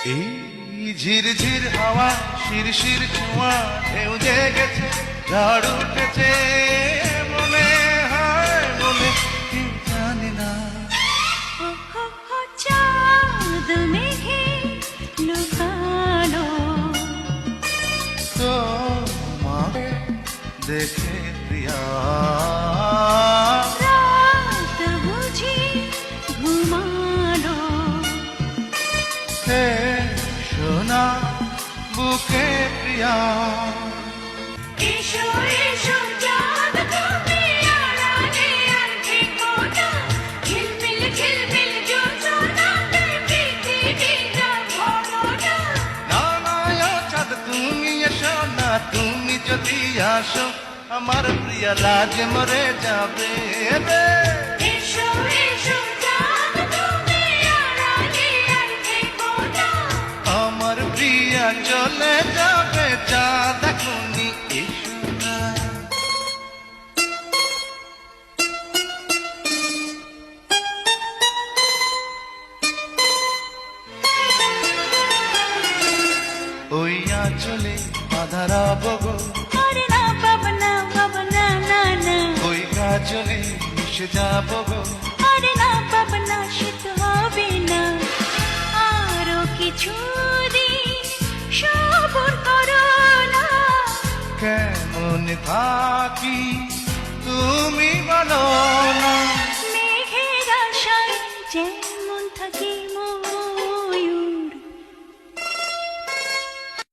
এই ঝিরঝির হাওয়া শিরশির ছোঁয়া ঢেউ জেগেছে ঝড় উঠেছে মনে হয় মনে কেউ জানে না চাঁদ মেঘে লুকানো তোমাকে দেখে প্রিয়া রাত বুঝি ঘুমানো হে সোনা বুকে প্রিয়া এসো এসো চাঁদ তুমি আড়ালে আর থেকো না ঝিলমিল ঝিলমিল জোছনাতে পৃথিবীটা ভরো না না না ও চাঁদ তুমি এসো না তুমি যদি আসো আমার প্রিয়া রাজ মরে যাবে এসো এসো চাঁদ তুমি আড়ালে আর থেকো না আমার প্রিয়া চলে যাবে চাঁদ এখনই এসো না ওই আঁচলে বাঁধারা বগল আরে না পাবনা পাবনা না না ওই গাছলে মিশে যাবো গো আরে না পাবনা শীত হবে না আরো কিছু দিন সবর করো না কেমন থাকি তুমি বলো না মেঘের আশায় যে